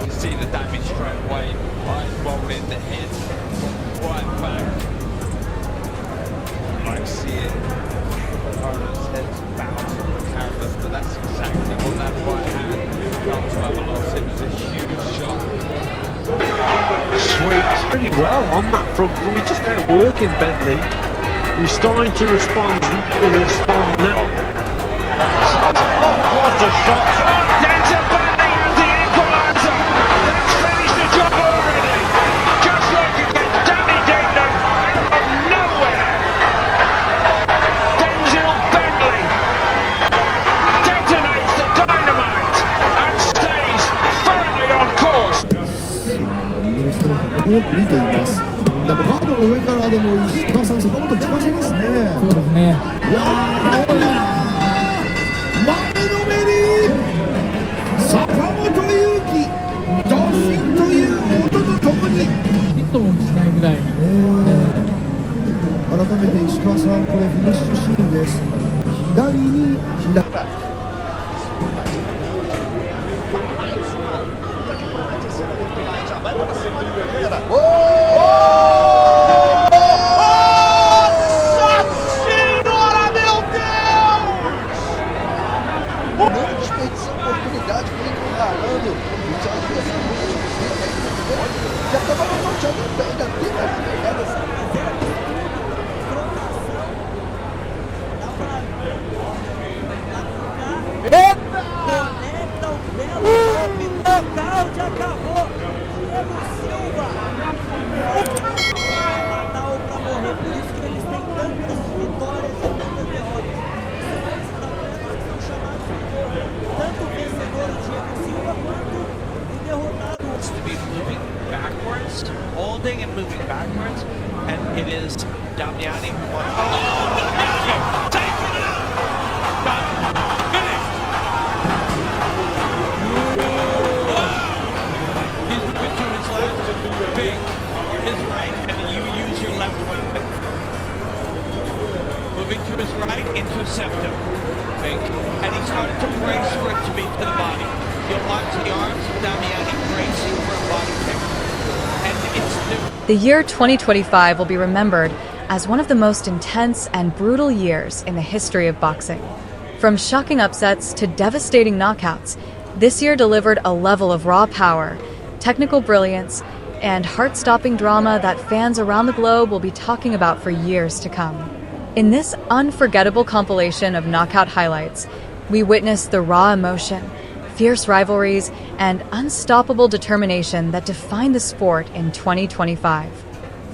can see the damage straight away. Eyes rolling, the head right back. Like seeing opponent's heads bounce on the canvas, but that's exactly what that right hand comes to have a loss. It was a huge shot. Sweeps pretty well on that front. We're just outworking Bentley. He's starting to respond now. What a shot! Denzel Bentley has the equaliser. That's finished the job already. Just like against Danny Dayton out of nowhere. Denzel Bentley detonates the dynamite and stays firmly on course. 多く見ています。でもガードの上からでも石川さん、坂本近しですね。そうですね。前のめり坂本勇輝、ドシンという音とともにヒットもしないぐらい。改めて石川さん、これフィニッシュシーンです。左に左。Holding and moving backwards, and it is Damiani who won. Take it out! Done. Finished! He's moving to his left, big, his right, and you use your left weapon. Moving to his right, intercept him. Big. And he started to brace for it to be to the body. He'll lock to the arms, Damiani bracing for a body kick. The year 2025 will be remembered as one of the most intense and brutal years in the history of boxing. From shocking upsets to devastating knockouts, this year delivered a level of raw power, technical brilliance, and heart-stopping drama that fans around the globe will be talking about for years to come. In this unforgettable compilation of knockout highlights, we witnessed the raw emotion, fierce rivalries, and unstoppable determination that define the sport in 2025.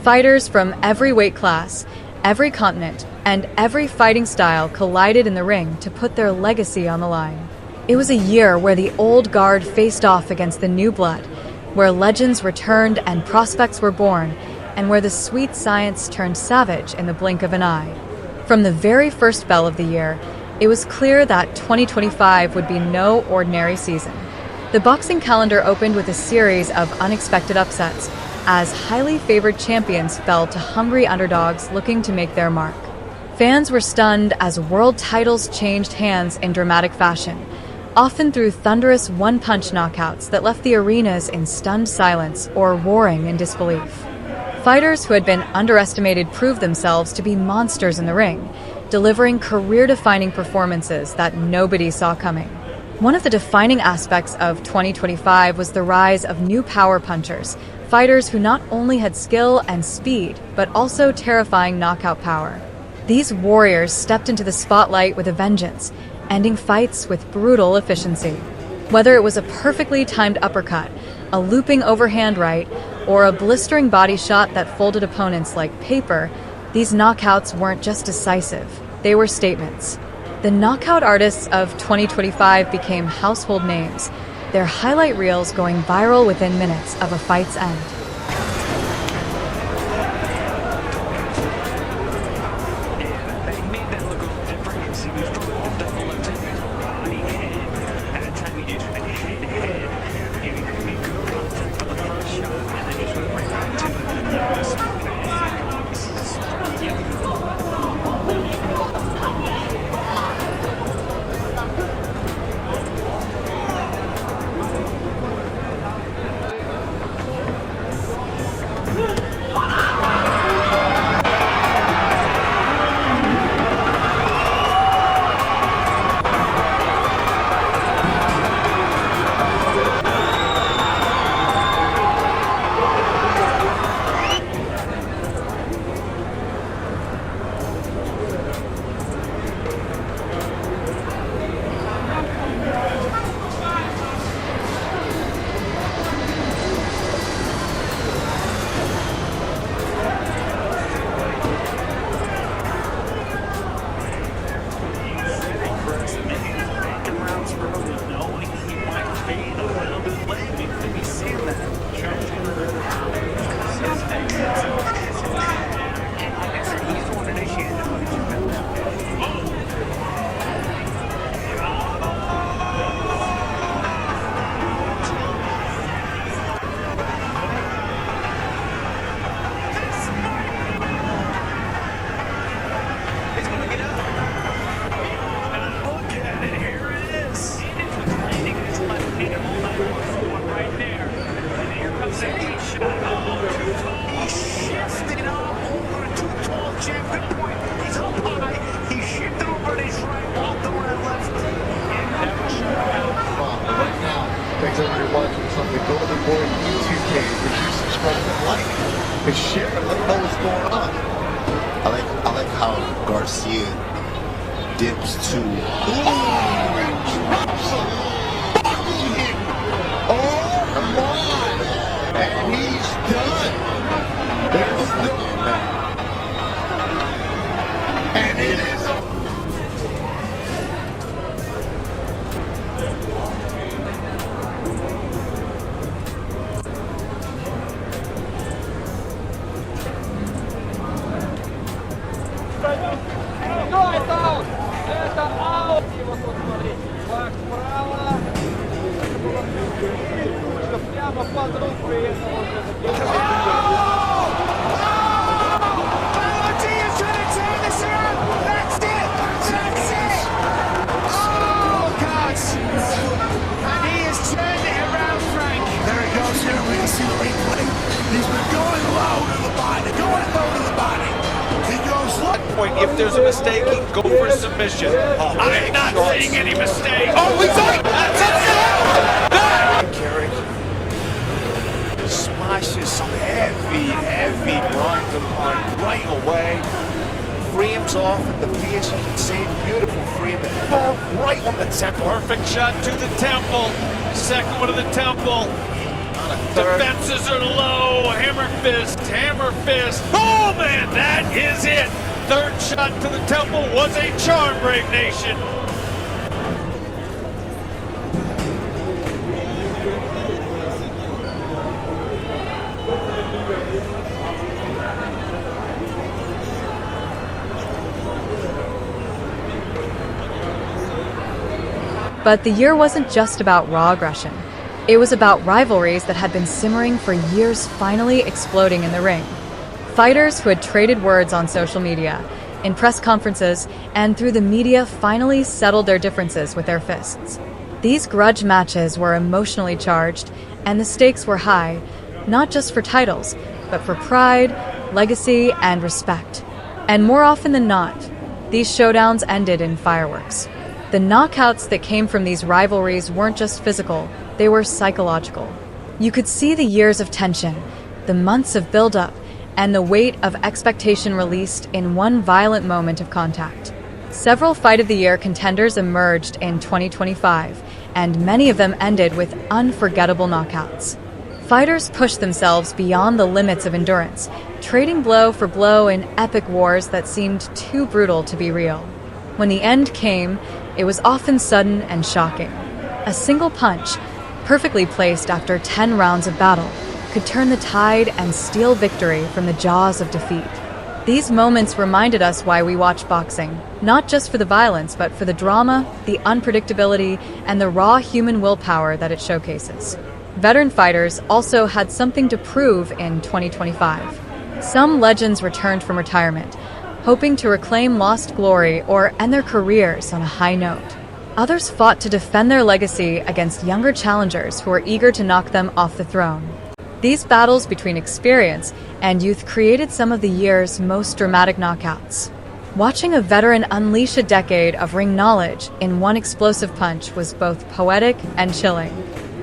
Fighters from every weight class, every continent, and every fighting style collided in the ring to put their legacy on the line. It was a year where the old guard faced off against the new blood, where legends returned and prospects were born, and where the sweet science turned savage in the blink of an eye. From the very first bell of the year, it was clear that 2025 would be no ordinary season. The boxing calendar opened with a series of unexpected upsets, as highly favored champions fell to hungry underdogs looking to make their mark. Fans were stunned as world titles changed hands in dramatic fashion, often through thunderous one-punch knockouts that left the arenas in stunned silence or roaring in disbelief. Fighters who had been underestimated proved themselves to be monsters in the ring, delivering career-defining performances that nobody saw coming. One of the defining aspects of 2025 was the rise of new power punchers, fighters who not only had skill and speed, but also terrifying knockout power. These warriors stepped into the spotlight with a vengeance, ending fights with brutal efficiency. Whether it was a perfectly timed uppercut, a looping overhand right, or a blistering body shot that folded opponents like paper, these knockouts weren't just decisive, they were statements. The knockout artists of 2025 became household names, their highlight reels going viral within minutes of a fight's end. like it. But share it. Let them know what's going on. I like how Garcia dips to. Oh my! And he's done. There's no. And it is a. If there's a mistake, he go for a submission. I'm not seeing any mistake. Oh, we got it! Carrick smashes some heavy ground upon right away. Frames off at the base, you can see beautiful frame. Boom, right on the temple. Perfect shot to the temple. Second one to the temple. Defenses are low. Hammer fist, hammer fist. Oh man, that is it. Third shot to the temple was a charm, Brave Nation. But the year wasn't just about raw aggression. It was about rivalries that had been simmering for years finally exploding in the ring. Fighters who had traded words on social media, in press conferences, and through the media finally settled their differences with their fists. These grudge matches were emotionally charged, and the stakes were high, not just for titles, but for pride, legacy, and respect. And more often than not, these showdowns ended in fireworks. The knockouts that came from these rivalries weren't just physical, they were psychological. You could see the years of tension, the months of build-up, and the weight of expectation released in one violent moment of contact. Several Fight of the Year contenders emerged in 2025, and many of them ended with unforgettable knockouts. Fighters pushed themselves beyond the limits of endurance, trading blow for blow in epic wars that seemed too brutal to be real. When the end came, it was often sudden and shocking. A single punch, perfectly placed after 10 rounds of battle, could turn the tide and steal victory from the jaws of defeat. These moments reminded us why we watch boxing, not just for the violence, but for the drama, the unpredictability, and the raw human willpower that it showcases. Veteran fighters also had something to prove in 2025. Some legends returned from retirement, hoping to reclaim lost glory or end their careers on a high note. Others fought to defend their legacy against younger challengers who were eager to knock them off the throne. These battles between experience and youth created some of the year's most dramatic knockouts. Watching a veteran unleash a decade of ring knowledge in one explosive punch was both poetic and chilling.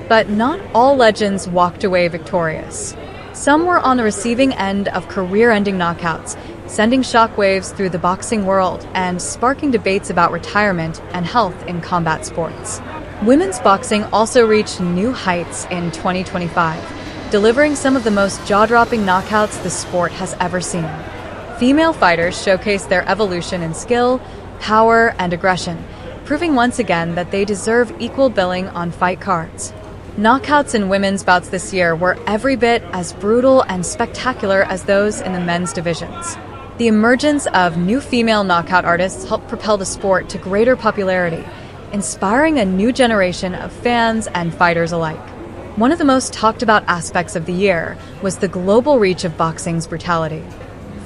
But not all legends walked away victorious. Some were on the receiving end of career-ending knockouts, sending shockwaves through the boxing world and sparking debates about retirement and health in combat sports. Women's boxing also reached new heights in 2025. Delivering some of the most jaw-dropping knockouts the sport has ever seen. Female fighters showcased their evolution in skill, power, and aggression, proving once again that they deserve equal billing on fight cards. Knockouts in women's bouts this year were every bit as brutal and spectacular as those in the men's divisions. The emergence of new female knockout artists helped propel the sport to greater popularity, inspiring a new generation of fans and fighters alike. One of the most talked about aspects of the year was the global reach of boxing's brutality.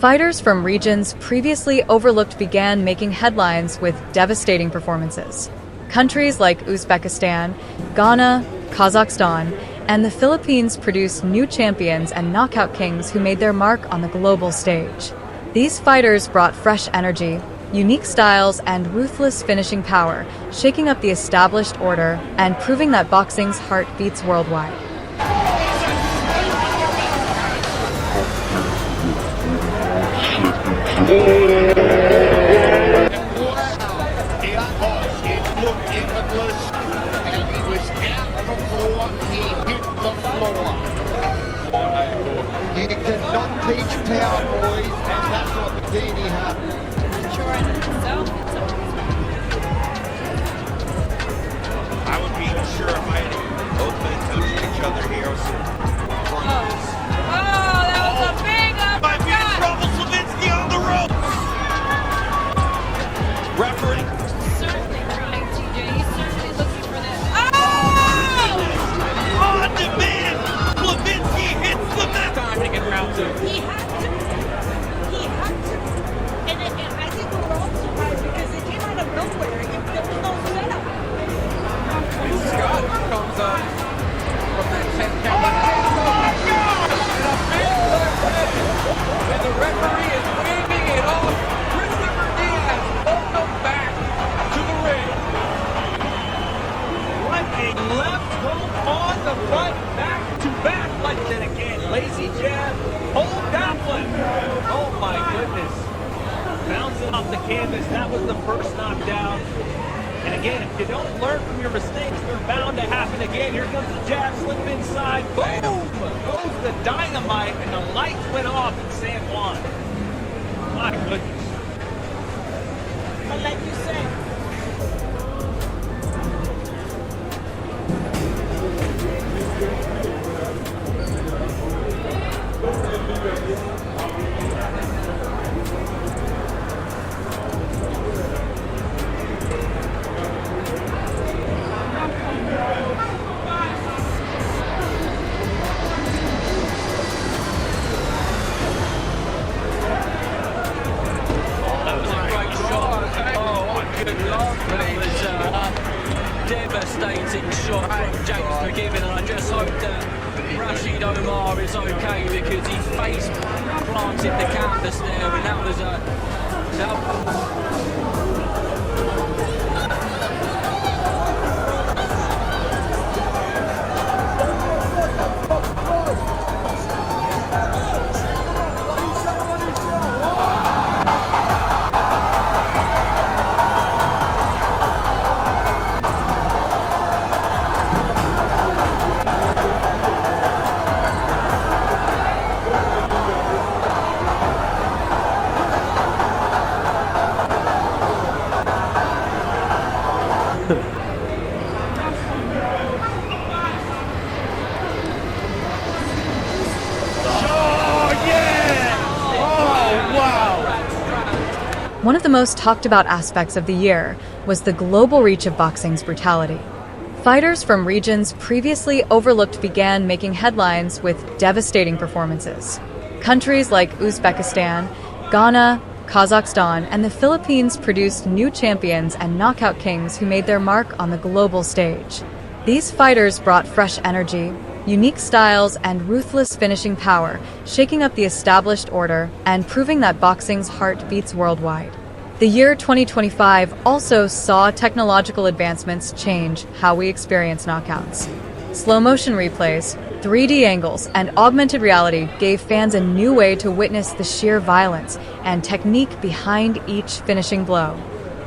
Fighters from regions previously overlooked began making headlines with devastating performances. Countries like Uzbekistan, Ghana, Kazakhstan, and the Philippines produced new champions and knockout kings who made their mark on the global stage. These fighters brought fresh energy, unique styles, and ruthless finishing power, shaking up the established order and proving that boxing's heart beats worldwide. It looked effortless, and he was out on the floor. He hit the floor. You cannot teach power, boys, and that's what Dini had. I would be sure if I had both men touched each other here. Might be in trouble. Slavinsky on the ropes. Referee. On demand. Slavinsky hits the mat. Time to get round two. He had to. And I think we were all surprised because it came out of nowhere. There was no setup. Scott comes up from that 10 count. And the referee is waving it off. Christopher Diaz, welcome back to the ring. What a left hook on the front, back to back like that again. Lazy jab, hold that one. Oh my goodness. Bouncing off the canvas, that was the first knockdown. And again, if you don't learn from your mistakes, they're bound to happen again. Here comes the jab, slip inside, boom! Goes the dynamite, and the lights went off in San Juan. My goodness. But like you said, devastating shot from James McGibbon, and I just hope that Rashid Omar is okay because he face planted the canvas there, and that was a One of the most talked about aspects of the year was the global reach of boxing's brutality. Fighters from regions previously overlooked began making headlines with devastating performances. Countries like Uzbekistan, Ghana, Kazakhstan, and the Philippines produced new champions and knockout kings who made their mark on the global stage. These fighters brought fresh energy, unique styles, and ruthless finishing power, shaking up the established order and proving that boxing's heart beats worldwide. The year 2025 also saw technological advancements change how we experience knockouts. Slow-motion replays, 3D angles, and augmented reality gave fans a new way to witness the sheer violence and technique behind each finishing blow.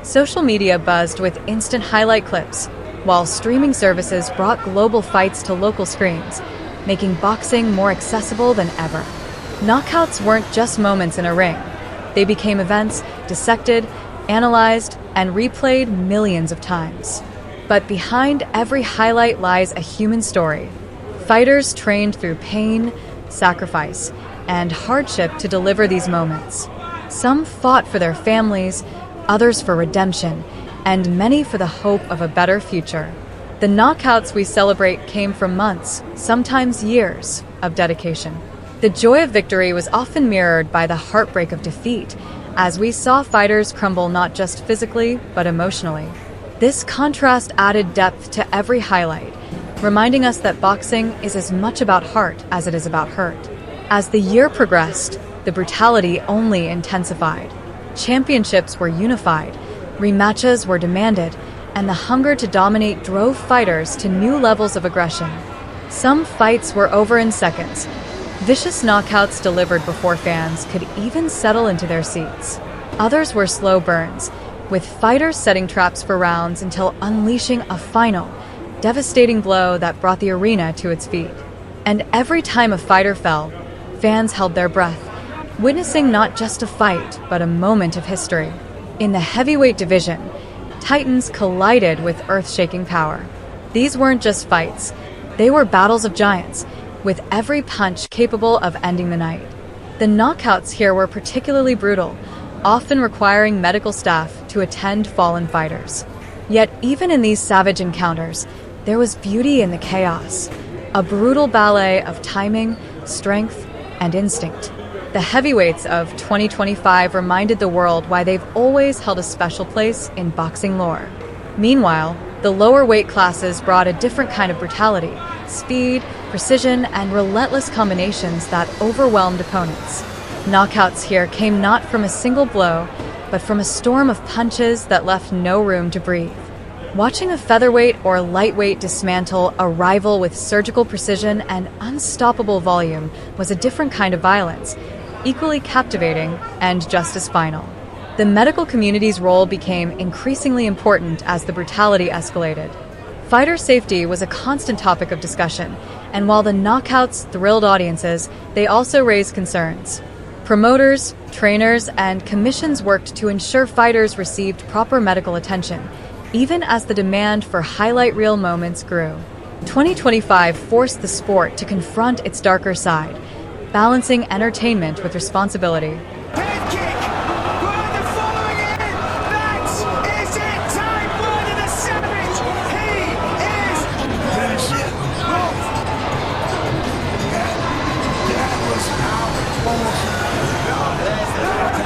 Social media buzzed with instant highlight clips, while streaming services brought global fights to local screens, making boxing more accessible than ever. Knockouts weren't just moments in a ring. They became events dissected, analyzed, and replayed millions of times. But behind every highlight lies a human story. Fighters trained through pain, sacrifice, and hardship to deliver these moments. Some fought for their families, others for redemption, and many for the hope of a better future. The knockouts we celebrate came from months, sometimes years, of dedication. The joy of victory was often mirrored by the heartbreak of defeat, as we saw fighters crumble not just physically, but emotionally. This contrast added depth to every highlight, reminding us that boxing is as much about heart as it is about hurt. As the year progressed, the brutality only intensified. Championships were unified, rematches were demanded, and the hunger to dominate drove fighters to new levels of aggression. Some fights were over in seconds, Vicious knockouts delivered before fans could even settle into their seats. Others were slow burns, with fighters setting traps for rounds until unleashing a final, devastating blow that brought the arena to its feet. And every time a fighter fell, fans held their breath, witnessing not just a fight, but a moment of history. In the heavyweight division, titans collided with earth-shaking power. These weren't just fights, they were battles of giants, with every punch capable of ending the night. The knockouts here were particularly brutal, often requiring medical staff to attend fallen fighters. Yet even in these savage encounters, there was beauty in the chaos, a brutal ballet of timing, strength, and instinct. The heavyweights of 2025 reminded the world why they've always held a special place in boxing lore. Meanwhile, the lower weight classes brought a different kind of brutality, speed, precision, and relentless combinations that overwhelmed opponents. Knockouts here came not from a single blow, but from a storm of punches that left no room to breathe. Watching a featherweight or lightweight dismantle a rival with surgical precision and unstoppable volume was a different kind of violence, equally captivating and just as final. The medical community's role became increasingly important as the brutality escalated. Fighter safety was a constant topic of discussion, and while the knockouts thrilled audiences, they also raised concerns. Promoters, trainers, and commissions worked to ensure fighters received proper medical attention, even as the demand for highlight reel moments grew. 2025 forced the sport to confront its darker side, balancing entertainment with responsibility. Head kick! Blood the following in! That is it! Time blood of the savage! He is... Finish it! That was out.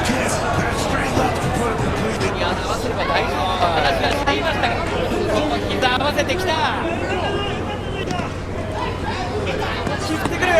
Kiss! That straight left to put him completely... 合わせれば大丈夫話はしていましたが、膝合わせてきた。切ってくる。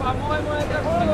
По-моему, это